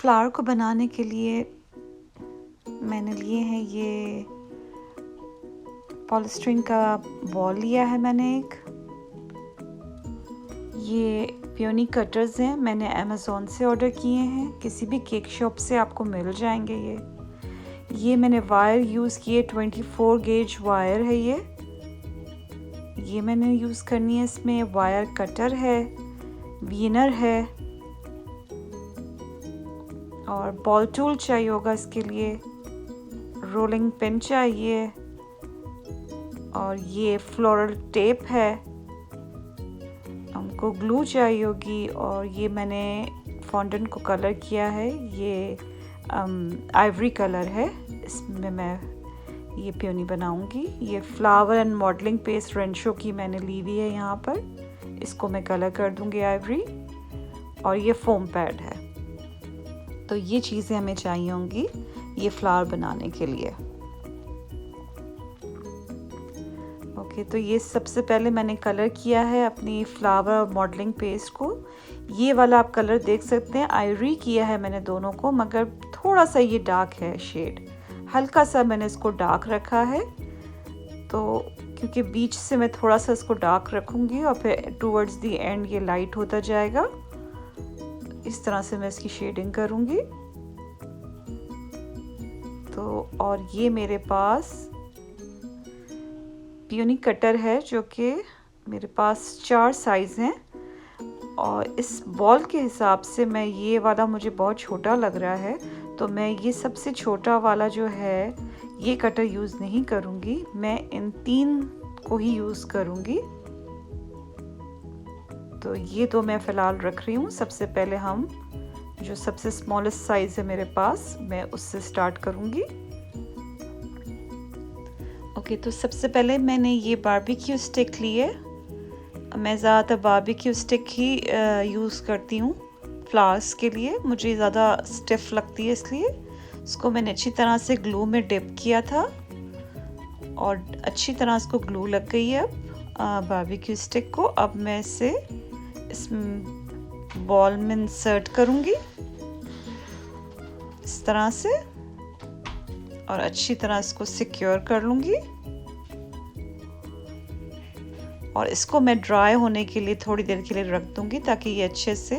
Flower को बनाने के लिए मैंने लिए हैं ये पॉलीस्टीरीन का बॉल लिया है मैंने एक। ये पियोनी कटर्स हैं, मैंने अमेज़ॉन से ऑर्डर किए हैं, किसी भी केक शॉप से आपको मिल जाएंगे। ये मैंने वायर यूज़ किए, 24 गेज वायर है ये मैंने यूज़ करनी है। इसमें वायर कटर है, वीनर है और बॉल टूल चाहिए होगा इसके लिए, रोलिंग पिन चाहिए और ये फ्लोरल टेप है, हमको ग्लू चाहिए होगी। और ये मैंने फॉन्डेंट को कलर किया है, ये आइवरी कलर है, इसमें मैं ये पियोनी बनाऊंगी। ये फ्लावर एंड मॉडलिंग पेस्ट रेंशो की मैंने ली हुई है यहाँ पर, इसको मैं कलर कर दूंगी आइवरी। और ये फोम पैड है। तो ये चीज़ें हमें चाहिए होंगी ये फ्लावर बनाने के लिए। ओके, तो ये सबसे पहले मैंने कलर किया है अपनी फ्लावर और मॉडलिंग पेस्ट को। ये वाला आप कलर देख सकते हैं, आइवरी किया है मैंने दोनों को, मगर थोड़ा सा ये डार्क है शेड, हल्का सा मैंने इसको डार्क रखा है। तो क्योंकि बीच से मैं थोड़ा सा इसको डार्क रखूँगी और फिर टूवर्ड्स द एंड ये लाइट होता जाएगा। इस तरह से मैं इसकी शेडिंग करूँगी। तो और ये मेरे पास पियोनी कटर है जो कि मेरे पास 4 साइज़ हैं, और इस बॉल के हिसाब से मैं ये वाला मुझे बहुत छोटा लग रहा है, तो मैं ये सबसे छोटा वाला जो है ये कटर यूज़ नहीं करूँगी, मैं इन 3 को ही यूज़ करूँगी। तो ये तो मैं फ़िलहाल रख रही हूँ। सबसे पहले हम जो सबसे स्मॉलेस्ट साइज़ है मेरे पास, मैं उससे स्टार्ट करूँगी। ओके, तो सबसे पहले मैंने ये बारबेक्यू स्टिक ली है। मैं ज़्यादातर बारबेक्यू स्टिक ही यूज़ करती हूँ फ्लावर्स के लिए, मुझे ज़्यादा स्टिफ लगती है, इसलिए इसको मैंने अच्छी तरह से ग्लू में डिप किया था और अच्छी तरह इसको ग्लू लग गई है अब बारबेक्यू स्टिक को। अब मैं इसे इस बॉल में इंसर्ट करूँगी इस तरह से और अच्छी तरह इसको सिक्योर कर लूँगी। और इसको मैं ड्राई होने के लिए थोड़ी देर के लिए रख दूँगी ताकि ये अच्छे से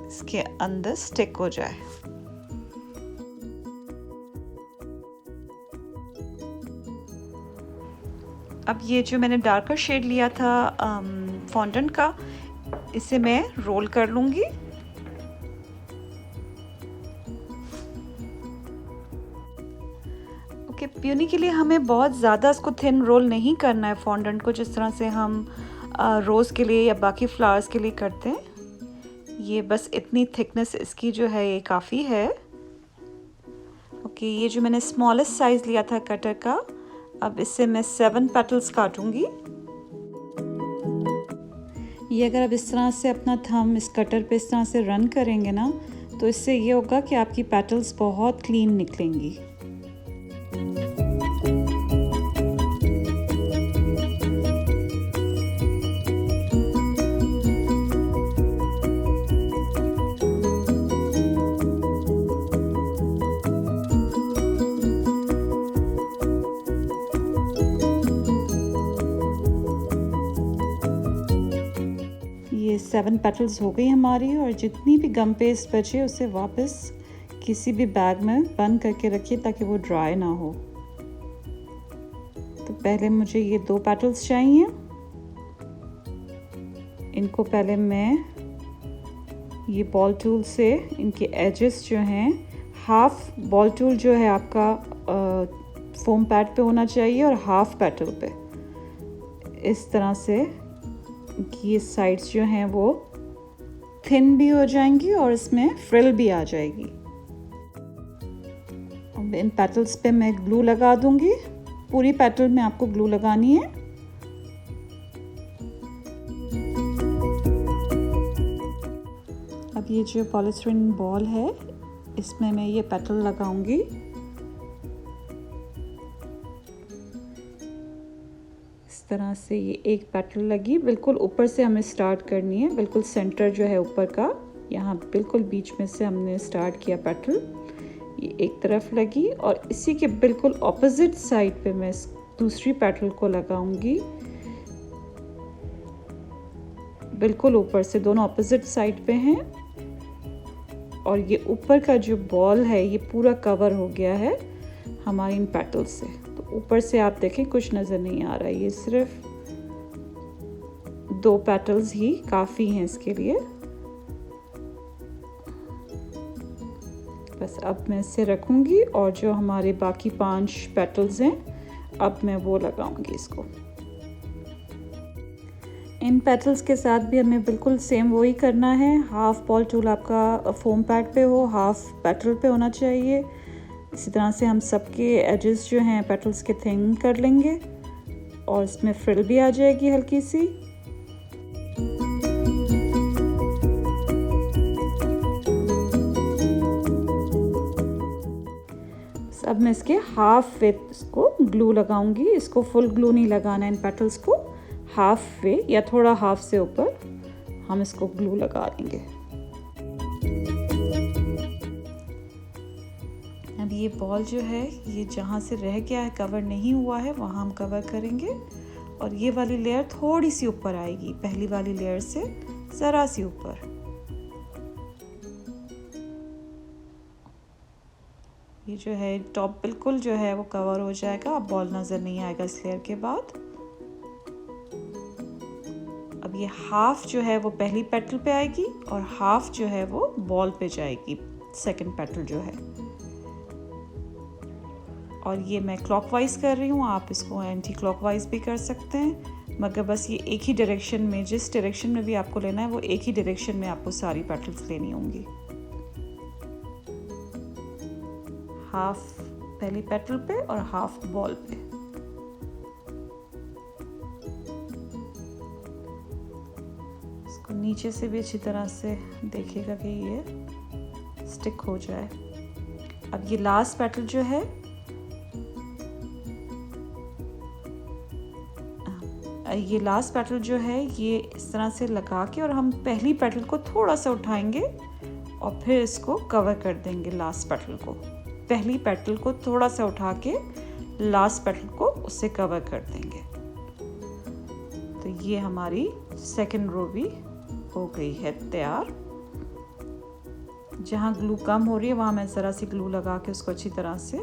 इसके अंदर स्टिक हो जाए। अब ये जो मैंने डार्कर शेड लिया था फॉन्डेंट का, इसे मैं रोल कर लूँगी। ओके, पियोनी के लिए हमें बहुत ज़्यादा इसको थिन रोल नहीं करना है फॉन्डेंट को, जिस तरह से हम रोज़ के लिए या बाकी फ्लावर्स के लिए करते हैं। ये बस इतनी थिकनेस इसकी जो है ये काफ़ी है। ओके, ये जो मैंने स्मॉलेस्ट साइज़ लिया था कटर का, अब इससे मैं 7 पेटल्स काटूंगी। ये अगर आप इस तरह से अपना थंब इस कटर पे इस तरह से रन करेंगे ना, तो इससे ये होगा कि आपकी पेटल्स बहुत क्लीन निकलेंगी। ये 7 पेटल्स हो गई हमारी, और जितनी भी गम पेस्ट बचे उसे वापस किसी भी बैग में बंद करके रखिए ताकि वो ड्राई ना हो। तो पहले मुझे ये 2 पेटल्स चाहिए, इनको पहले मैं ये बॉल टूल से इनके एजेस जो हैं, हाफ बॉल टूल जो है आपका फोम पैड पे होना चाहिए और हाफ पेटल पे, इस तरह से ये साइड्स जो हैं वो थिन भी हो जाएंगी और इसमें फ्रिल भी आ जाएगी। अब इन पेटल्स पे मैं ग्लू लगा दूंगी, पूरी पेटल में आपको ग्लू लगानी है। अब ये जो पॉलीस्टीरीन बॉल है इसमें मैं ये पेटल लगाऊंगी। इस तरह से ये एक पेटल लगी, बिल्कुल ऊपर से हमें स्टार्ट करनी है, बिल्कुल सेंटर जो है ऊपर का यहाँ बिल्कुल बीच में से हमने स्टार्ट किया पेटल, ये एक तरफ लगी और इसी के बिल्कुल ऑपोजिट साइड पे मैं दूसरी पेटल को लगाऊंगी, बिल्कुल ऊपर से, दोनों ऑपोजिट साइड पे हैं। और ये ऊपर का जो बॉल है ये पूरा कवर हो गया है हमारी इन पेटल से, तो ऊपर से आप देखें कुछ नज़र नहीं आ रहा है, ये सिर्फ 2 पेटल्स ही काफ़ी हैं इसके लिए। बस अब मैं इसे रखूँगी और जो हमारे बाकी 5 पेटल्स हैं अब मैं वो लगाऊंगी इसको। इन पेटल्स के साथ भी हमें बिल्कुल सेम वही करना है। हाफ बॉल टूल आपका फोम पैड पे हो, हाफ पेटल पे होना चाहिए। इसी तरह से हम सबके एजेस जो हैं पेटल्स के थिन कर लेंगे और इसमें फ्रिल भी आ जाएगी हल्की सी। अब मैं इसके हाफ वे इसको ग्लू लगाऊंगी। इसको फुल ग्लू नहीं लगाना है इन पेटल्स को, हाफ वे या थोड़ा हाफ से ऊपर हम इसको ग्लू लगा देंगे। अब ये बॉल जो है ये जहाँ से रह गया है, कवर नहीं हुआ है, वहाँ हम कवर करेंगे और ये वाली लेयर थोड़ी सी ऊपर आएगी पहली वाली लेयर से, ज़रा सी ऊपर। ये जो है टॉप बिल्कुल जो है वो कवर हो जाएगा, अब बॉल नज़र नहीं आएगा इस लेयर के बाद। अब ये हाफ जो है वो पहली पेटल पे आएगी और हाफ जो है वो बॉल पे जाएगी, सेकंड पेटल जो है। और ये मैं क्लॉकवाइज कर रही हूँ, आप इसको एंटी क्लॉकवाइज भी कर सकते हैं, मगर बस ये एक ही डायरेक्शन में, जिस डायरेक्शन में भी आपको लेना है वो एक ही डायरेक्शन में आपको सारी पेटल्स लेनी होंगी। हाफ पहली पेटल पे और हाफ बॉल पे। इसको नीचे से भी अच्छी तरह से देखिएगा कि ये स्टिक हो जाए। अब ये लास्ट पेटल जो है, ये लास्ट पेटल जो है ये इस तरह से लगा के और हम पहली पेटल को थोड़ा सा उठाएंगे और फिर इसको कवर कर देंगे। लास्ट पेटल को, पहली पेटल को थोड़ा सा उठा के लास्ट पेटल को उससे कवर कर देंगे। तो ये हमारी सेकंड रो भी हो गई है तैयार। जहाँ ग्लू कम हो रही है वहाँ मैं ज़रा सी ग्लू लगा के उसको अच्छी तरह से,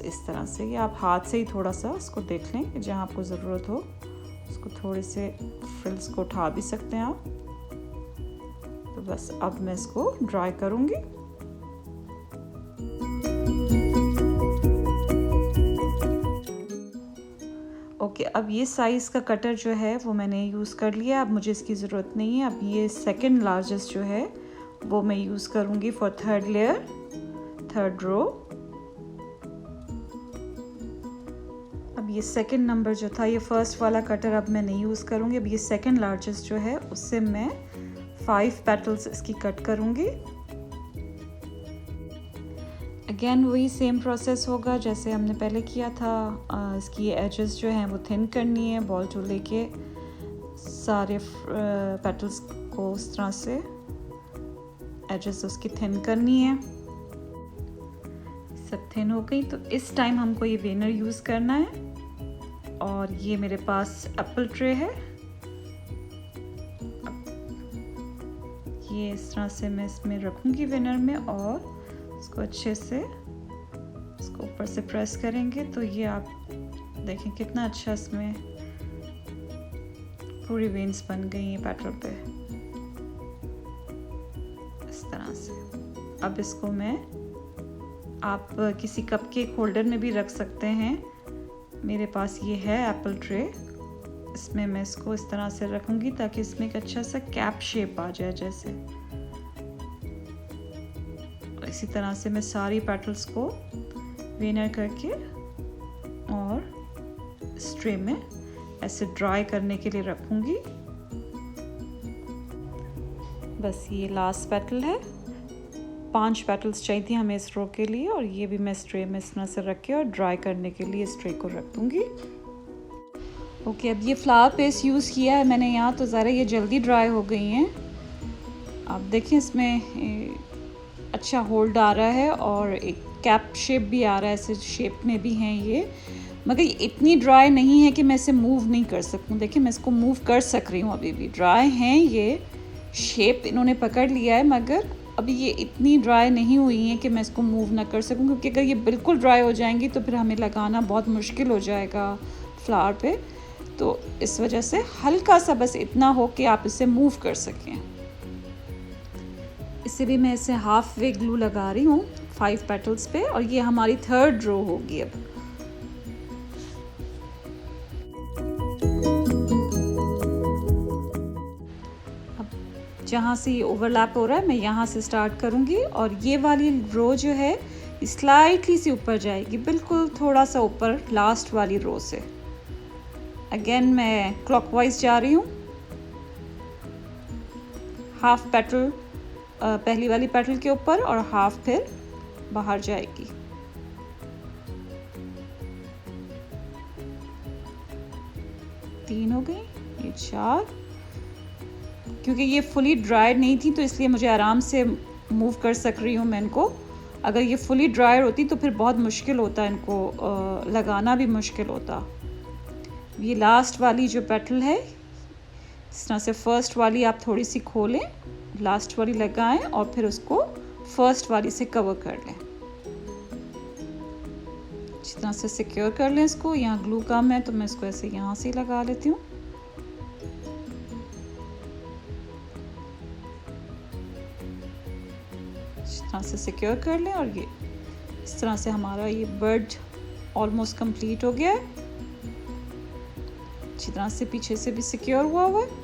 इस तरह से, या आप हाथ से ही थोड़ा सा उसको देख लें कि जहाँ आपको ज़रूरत हो उसको थोड़े से फ्रिल्स को उठा भी सकते हैं आप। तो बस अब मैं इसको ड्राई करूँगी। ओके, अब ये साइज़ का कटर जो है वो मैंने यूज़ कर लिया, अब मुझे इसकी ज़रूरत नहीं है। अब ये सेकंड लार्जेस्ट जो है वो मैं यूज़ करूँगी for third layer, third row. अब ये सेकंड नंबर जो था, ये फर्स्ट वाला कटर अब मैं नहीं यूज़ करूँगी। अब ये सेकंड लार्जेस्ट जो है उससे मैं 5 पेटल्स इसकी कट करूँगी। अगेन वही सेम प्रोसेस होगा जैसे हमने पहले किया था। इसकी एजेस जो हैं वो थिन करनी है, बॉल टूल लेके सारे पेटल्स को उस तरह से एजेस उसकी थिन करनी है। सब थिन हो गई तो इस टाइम हमको ये वेनर यूज़ करना है। और ये मेरे पास एप्पल ट्रे है, ये इस तरह से मैं इसमें रखूँगी वेनर में और इसको अच्छे से इसको ऊपर से प्रेस करेंगे तो ये आप देखें कितना अच्छा इसमें पूरी वेन्स बन गई हैं पेटल पे, इस तरह से। अब इसको मैं, आप किसी कपकेक होल्डर में भी रख सकते हैं। मेरे पास ये है एप्पल ट्रे, इसमें मैं इसको इस तरह से रखूँगी ताकि इसमें एक अच्छा सा कैप शेप आ जाए जैसे। इसी तरह से मैं सारी पेटल्स को वेनर करके और इस ट्रे में ऐसे ड्राई करने के लिए रखूँगी। बस ये लास्ट पेटल है, 5 पेटल्स चाहिए थी हमें इस रो के लिए और ये भी मैं इस ट्रे में इस तरह से रख के और ड्राई करने के लिए इस ट्रे को रख दूँगी। ओके, अब ये फ्लावर पेस्ट यूज़ किया है मैंने यहाँ, तो ज़रा ये जल्दी ड्राई हो गई हैं। आप देखिए इसमें अच्छा होल्ड आ रहा है और एक कैप शेप भी आ रहा है, ऐसे शेप में भी हैं ये, मगर ये इतनी ड्राई नहीं है कि मैं इसे मूव नहीं कर सकूं। देखिए मैं इसको मूव कर सक रही हूँ, अभी भी ड्राई हैं ये, शेप इन्होंने पकड़ लिया है, मगर अभी ये इतनी ड्राई नहीं हुई हैं कि मैं इसको मूव ना कर सकूं, क्योंकि अगर ये बिल्कुल ड्राई हो जाएंगी तो फिर हमें लगाना बहुत मुश्किल हो जाएगा फ्लावर पे। तो इस वजह से हल्का सा बस इतना हो कि आप इसे मूव कर सकें। इसे भी मैं इसे हाफ वे ग्लू लगा रही हूँ 5 पेटल्स पे, और ये हमारी 3rd रो होगी। अब जहाँ से ये ओवरलैप हो रहा है मैं यहाँ से स्टार्ट करूँगी, और ये वाली रो जो है स्लाइटली सी ऊपर जाएगी, बिल्कुल थोड़ा सा ऊपर लास्ट वाली रो से। अगेन मैं क्लॉकवाइज जा रही हूँ, हाफ पेटल पहली वाली पेटल के ऊपर और हाफ फिर बाहर जाएगी। तीन हो गई, ये 4। क्योंकि ये फुली ड्राइड नहीं थी तो इसलिए मुझे आराम से मूव कर सक रही हूँ मैं इनको। अगर ये फुली ड्राइड होती तो फिर बहुत मुश्किल होता, इनको लगाना भी मुश्किल होता। ये लास्ट वाली जो पेटल है, इस तरह से फर्स्ट वाली आप थोड़ी सी खोलें, लास्ट वाली लगाएं और फिर उसको फर्स्ट वाली से कवर कर लें। इस तरह से सिक्योर कर लें इसको। यहाँ ग्लू कम है तो मैं इसको ऐसे यहाँ से लगा लेती हूँ। इस तरह से सिक्योर कर लें, और ये इस तरह से हमारा ये बर्ड ऑलमोस्ट कंप्लीट हो गया है। अच्छी तरह से पीछे से भी सिक्योर हुआ हुआ है।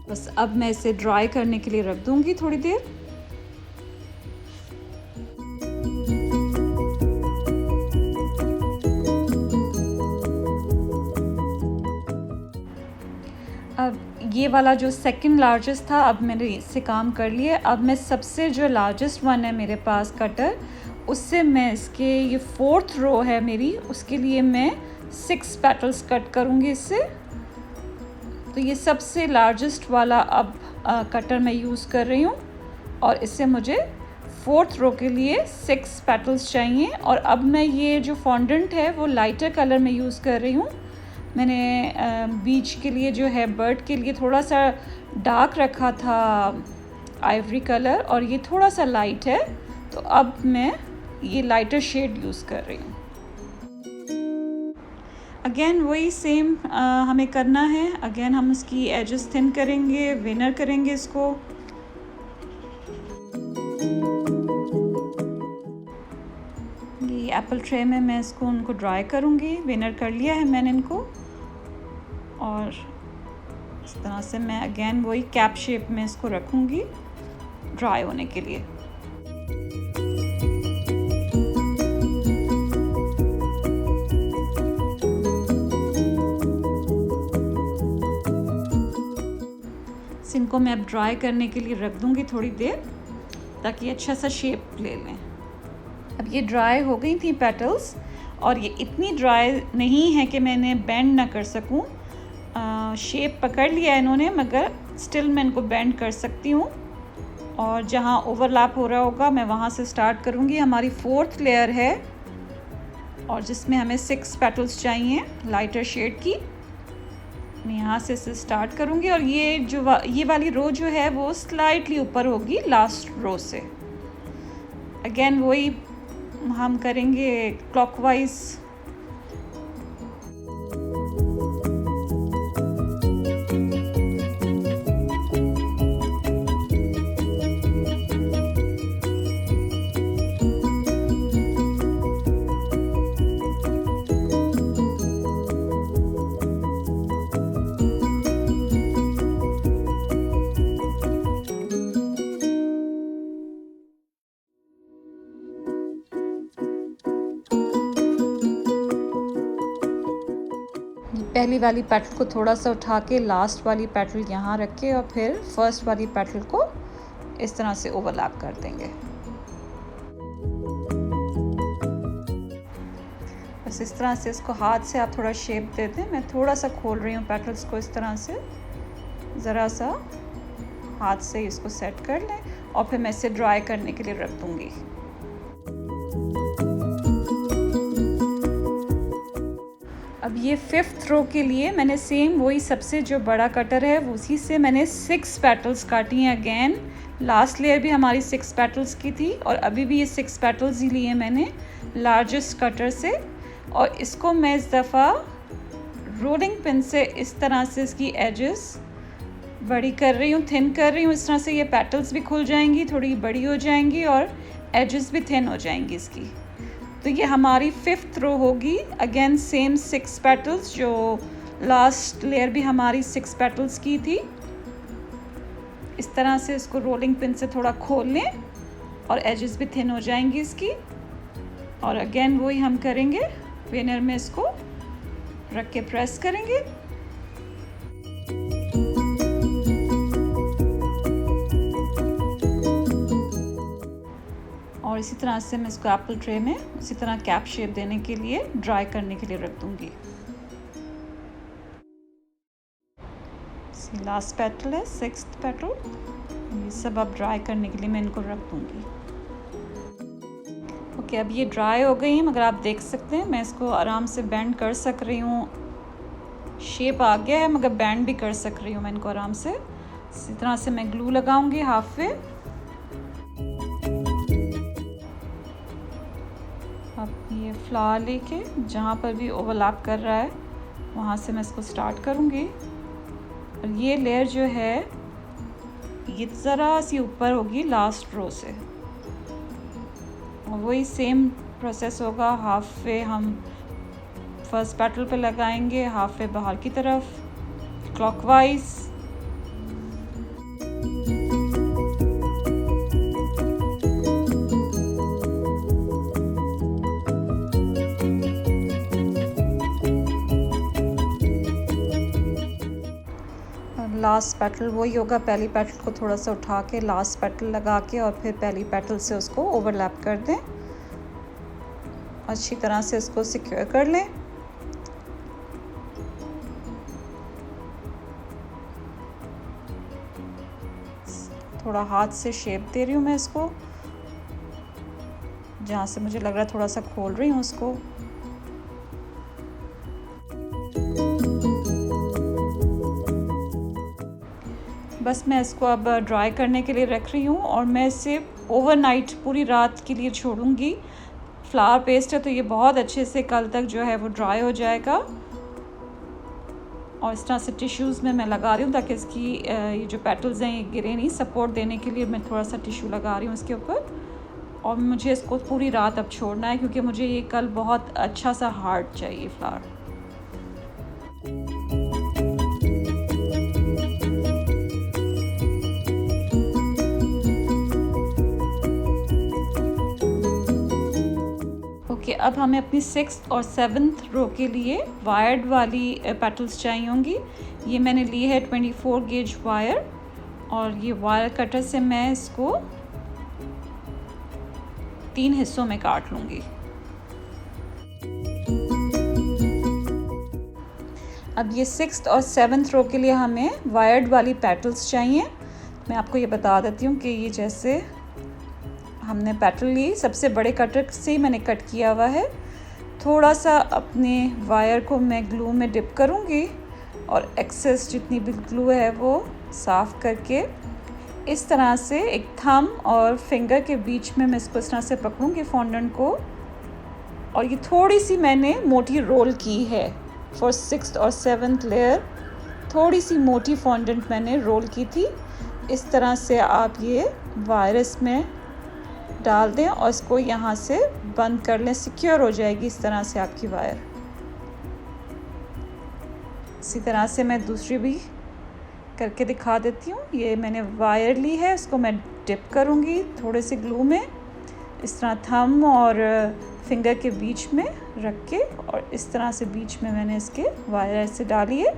बस अब मैं इसे ड्राई करने के लिए रख दूंगी थोड़ी देर। अब ये वाला जो सेकंड लार्जेस्ट था, अब मैंने इससे काम कर लिया। अब मैं सबसे जो लार्जेस्ट वन है मेरे पास कटर, उससे मैं इसके ये 4th रो है मेरी, उसके लिए मैं 6 पेटल्स कट करूँगी इससे। तो ये सबसे लार्जेस्ट वाला अब कटर मैं यूज़ कर रही हूँ, और इससे मुझे 4th रो के लिए 6 पेटल्स चाहिए। और अब मैं ये जो फॉन्डेंट है वो लाइटर कलर में यूज़ कर रही हूँ। मैंने बीच के लिए जो है बर्ड के लिए थोड़ा सा डार्क रखा था आइवरी कलर, और ये थोड़ा सा लाइट है, तो अब मैं ये लाइटर शेड यूज़ कर रही हूँ। अगेन वही सेम हमें करना है। अगेन हम इसकी एजेस थिन करेंगे, विनर करेंगे इसको। ये एप्पल ट्रे में मैं इसको उनको ड्राई करूँगी। विनर कर लिया है मैंने इनको, और इस तरह से मैं अगेन वही कैप शेप में इसको रखूँगी ड्राई होने के लिए। इनको मैं अब ड्राई करने के लिए रख दूँगी थोड़ी देर, ताकि अच्छा सा शेप ले लें। अब ये ड्राई हो गई थी पेटल्स, और ये इतनी ड्राई नहीं है कि मैं इन्हें बेंड ना कर सकूं। शेप पकड़ लिया इन्होंने, मगर स्टिल मैं इनको बेंड कर सकती हूँ। और जहाँ ओवरलैप हो रहा होगा मैं वहाँ से स्टार्ट करूँगी। हमारी 4th लेयर है, और जिसमें हमें 6 पेटल्स चाहिए लाइटर शेड की। मैं यहाँ से इसे स्टार्ट करूँगी, और ये वाली रो जो है वो स्लाइटली ऊपर होगी लास्ट रो से। अगेन वही हम करेंगे क्लॉकवाइज। पहली वाली पेटल को थोड़ा सा उठा के लास्ट वाली पेटल यहाँ रख के और फिर फर्स्ट वाली पेटल को इस तरह से ओवरलैप कर देंगे। बस इस तरह से इसको हाथ से आप थोड़ा शेप दे दें। मैं थोड़ा सा खोल रही हूँ पेटल्स को इस तरह से, ज़रा सा हाथ से इसको सेट कर लें और फिर मैं इसे ड्राई करने के लिए रख दूँगी। अब ये 5th रो के लिए मैंने सेम वही सबसे जो बड़ा कटर है उसी से मैंने 6 पेटल्स काटी हैं। अगेन लास्ट लेयर भी हमारी 6 पेटल्स की थी और अभी भी ये 6 पेटल्स ही लिए मैंने लार्जेस्ट कटर से। और इसको मैं इस दफ़ा रोलिंग पिन से इस तरह से इसकी एजेस बड़ी कर रही हूँ, थिन कर रही हूँ। इस तरह से ये पेटल्स भी खुल जाएंगी, थोड़ी बड़ी हो जाएंगी और एजेस भी थिन हो जाएंगी इसकी। तो ये हमारी 5th रो होगी। अगेन सेम 6 पेटल्स, जो लास्ट लेयर भी हमारी 6 पेटल्स की थी। इस तरह से इसको रोलिंग पिन से थोड़ा खोल लें और एजेस भी थिन हो जाएंगी इसकी। और अगेन वही हम करेंगे, वेनर में इसको रख के प्रेस करेंगे। और इसी तरह से मैं इसको एप्पल ट्रे में उसी तरह कैप शेप देने के लिए ड्राई करने के लिए रख दूंगी। लास्ट पेटल है 6th पेटल, ये सब अब ड्राई करने के लिए मैं इनको रख दूंगी। ओके, अब ये ड्राई हो गई हैं, मगर आप देख सकते हैं मैं इसको आराम से बेंड कर सक रही हूँ। शेप आ गया है मगर बेंड भी कर सक रही हूँ मैं इनको आराम से। इसी तरह से मैं ग्लू लगाऊंगी हाफ वे। अब ये फ्लावर लेके जहाँ पर भी ओवरलैप कर रहा है वहाँ से मैं इसको स्टार्ट करूँगी। और ये लेयर जो है ये ज़रा सी ऊपर होगी लास्ट रो से, और वही सेम प्रोसेस होगा। हाफ वे हम फर्स्ट पेटल पे लगाएंगे, हाफ वे बाहर की तरफ क्लॉकवाइज। लास्ट पेटल वही होगा, पहली पेटल को थोड़ा सा उठा के लास्ट पेटल लगा के और फिर पहली पेटल से उसको ओवरलैप कर दें। अच्छी तरह से इसको सिक्योर कर लें। थोड़ा हाथ से शेप दे रही हूँ मैं इसको, जहाँ से मुझे लग रहा है थोड़ा सा खोल रही हूँ उसको। बस मैं इसको अब ड्राई करने के लिए रख रही हूँ और मैं इसे ओवरनाइट पूरी रात के लिए छोड़ूंगी। फ्लावर पेस्ट है तो ये बहुत अच्छे से कल तक जो है वो ड्राई हो जाएगा। और इस तरह से टिश्यूज़ में मैं लगा रही हूँ ताकि इसकी ये जो पेटल्स हैं ये गिरे नहीं। सपोर्ट देने के लिए मैं थोड़ा सा टिश्यू लगा रही हूँ इसके ऊपर। और मुझे इसको पूरी रात अब छोड़ना है क्योंकि मुझे ये कल बहुत अच्छा सा हार्ड चाहिए फ्लावर। अब हमें अपनी 6th और 7th रो के लिए वायर्ड वाली पेटल्स चाहिए होंगी। ये मैंने ली है 24 गेज वायर और ये वायर कटर से मैं इसको 3 हिस्सों में काट लूँगी। अब ये 6th और 7th रो के लिए हमें वायर्ड वाली पेटल्स चाहिए। मैं आपको ये बता देती हूँ कि ये जैसे हमने पेटल ली, सबसे बड़े कटर से ही मैंने कट किया हुआ है। थोड़ा सा अपने वायर को मैं ग्लू में डिप करूँगी और एक्सेस जितनी भी ग्लू है वो साफ़ करके इस तरह से एक थंब और फिंगर के बीच में मैं इसको इस तरह से पकड़ूँगी फॉन्डेंट को। और ये थोड़ी सी मैंने मोटी रोल की है फॉर 6th और 7th लेयर। थोड़ी सी मोटी फॉन्डेंट मैंने रोल की थी। इस तरह से आप ये वायर इसमें डाल दें और इसको यहाँ से बंद कर लें, सिक्योर हो जाएगी इस तरह से आपकी वायर। इसी तरह से मैं दूसरी भी करके दिखा देती हूँ। ये मैंने वायर ली है, उसको मैं डिप करूँगी थोड़े से ग्लू में। इस तरह थंब और फिंगर के बीच में रख के और इस तरह से बीच में मैंने इसके वायर ऐसे डाली है।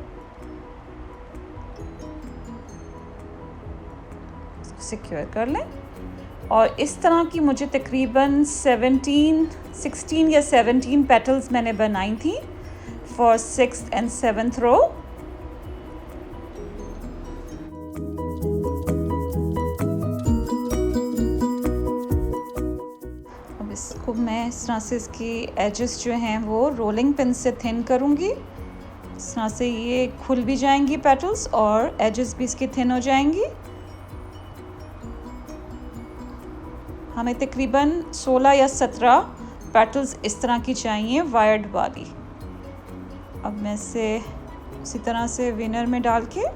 इसको सिक्योर कर लें और इस तरह की मुझे तकरीबन 16 या 17 पेटल्स मैंने बनाई थी फॉर 6th and 7th रो। अब इसको मैं इस तरह से इसकी एजेस जो हैं वो रोलिंग पिन से थिन करूँगी। इस तरह से ये खुल भी जाएंगी पेटल्स और एजेस भी इसकी थिन हो जाएंगी। हमें तकरीबन 16 या 17 पेटल्स इस तरह की चाहिए वायर्ड वाली। अब मैं इसे उसी तरह से विनर में डाल के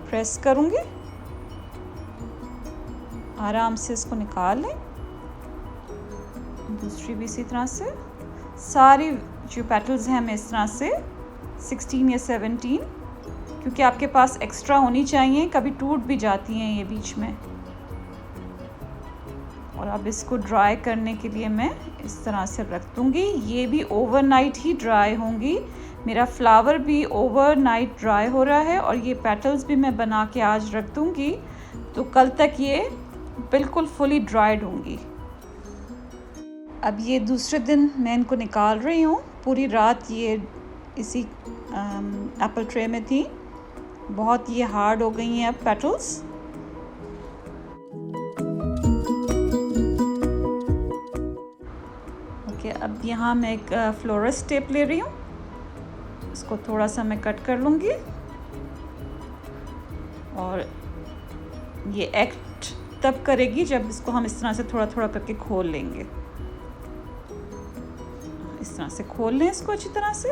प्रेस करूँगी, आराम से इसको निकाल लें। दूसरी भी इसी तरह से सारी जो पेटल्स हैं हमें इस तरह से 16 या 17, क्योंकि आपके पास एक्स्ट्रा होनी चाहिए, कभी टूट भी जाती हैं ये बीच में। और अब इसको ड्राई करने के लिए मैं इस तरह से रख दूँगी। ये भी ओवरनाइट ही ड्राई होंगी। मेरा फ्लावर भी ओवरनाइट ड्राई हो रहा है और ये पेटल्स भी मैं बना के आज रख दूँगी, तो कल तक ये बिल्कुल फुली ड्राइड होंगी। अब ये दूसरे दिन मैं इनको निकाल रही हूँ। पूरी रात ये इसी एप्पल ट्रे में थी। बहुत ये हार्ड हो गई हैं अब पेटल्स। अब यहाँ मैं एक फ्लोरस टेप ले रही हूँ, इसको थोड़ा सा मैं कट कर लूँगी और ये एक्ट तब करेगी जब इसको हम इस तरह से थोड़ा थोड़ा करके खोल लेंगे। इस तरह से खोल लें इसको अच्छी तरह से।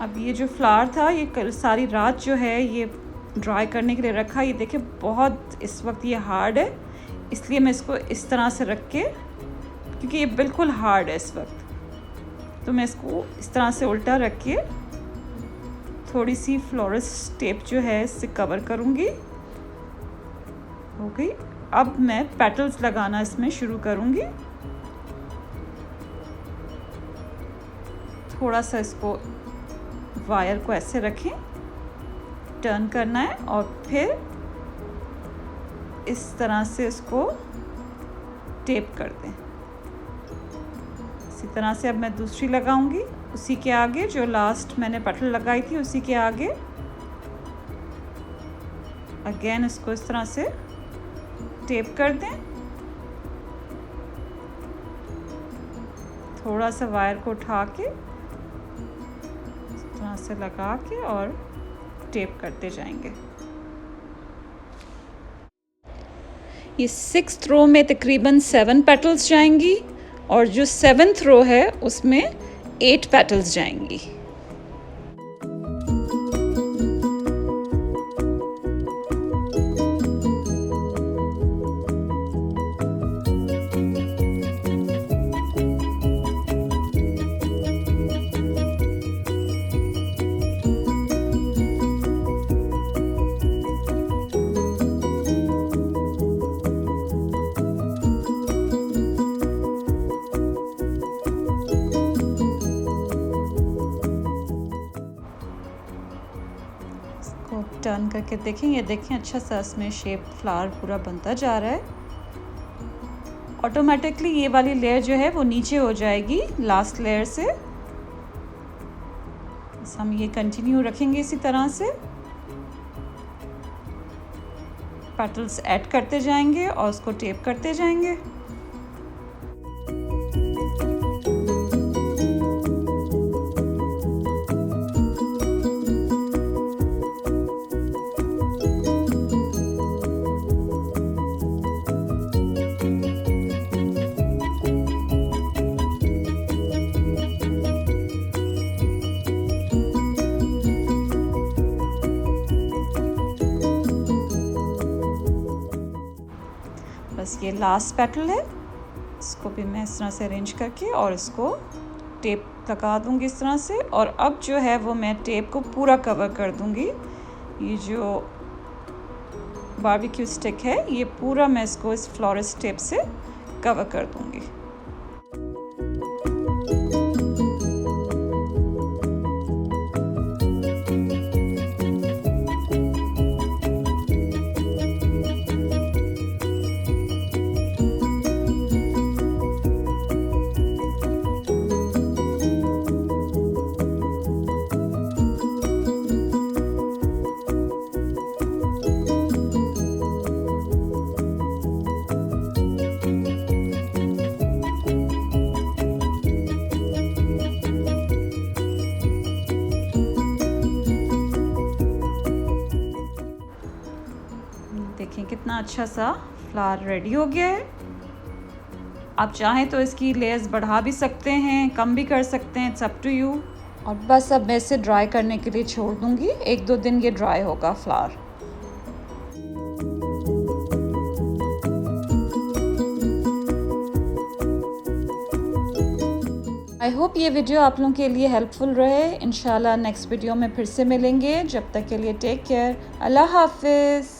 अब ये जो फ्लावर था ये सारी रात जो है ये ड्राई करने के लिए रखा। ये देखिए बहुत इस वक्त ये हार्ड है, इसलिए मैं इसको इस तरह से रख के, क्योंकि ये बिल्कुल हार्ड है इस वक्त, तो मैं इसको इस तरह से उल्टा रख के थोड़ी सी फ्लोरस टेप जो है इससे कवर करूँगी। हो गई। अब मैं पेटल्स लगाना इसमें शुरू करूँगी। थोड़ा सा इसको वायर को ऐसे रखें, टर्न करना है और फिर इस तरह से इसको टेप कर दें। इसी तरह से अब मैं दूसरी लगाऊंगी, उसी के आगे जो लास्ट मैंने पेटल लगाई थी उसी के आगे अगेन इसको इस तरह से टेप कर दें। थोड़ा सा वायर को उठा के इस तरह से लगा के और टेप करते जाएंगे। ये 6th रो में तकरीबन 7 पेटल्स जाएंगी और जो 7th रो है उसमें 8 पेटल्स जाएंगी। टर्न करके देखें, ये देखें अच्छा सा इसमें शेप फ्लावर पूरा बनता जा रहा है। ऑटोमेटिकली ये वाली लेयर जो है वो नीचे हो जाएगी लास्ट लेयर से। बस हम ये कंटिन्यू रखेंगे इसी तरह से, पेटल्स ऐड करते जाएंगे और उसको टेप करते जाएंगे। बस ये लास्ट पेटल है, इसको भी मैं इस तरह से अरेंज करके और इसको टेप लगा दूंगी इस तरह से। और अब जो है वो मैं टेप को पूरा कवर कर दूंगी। ये जो बारबेक्यू स्टिक है ये पूरा मैं इसको इस फ्लोरस टेप से कवर कर दूंगी। देखिए कितना अच्छा सा फ्लावर रेडी हो गया है। आप चाहें तो इसकी लेयर्स बढ़ा भी सकते हैं, कम भी कर सकते हैं, इट्स अप टू यू। और बस अब मैं इसे ड्राई करने के लिए छोड़ दूंगी। 1-2 दिन ये ड्राई होगा फ्लावर। आई होप ये वीडियो आप लोगों के लिए हेल्पफुल रहे। इंशाल्लाह नेक्स्ट वीडियो में फिर से मिलेंगे। जब तक के लिए टेक केयर, अल्लाह हाफिज़।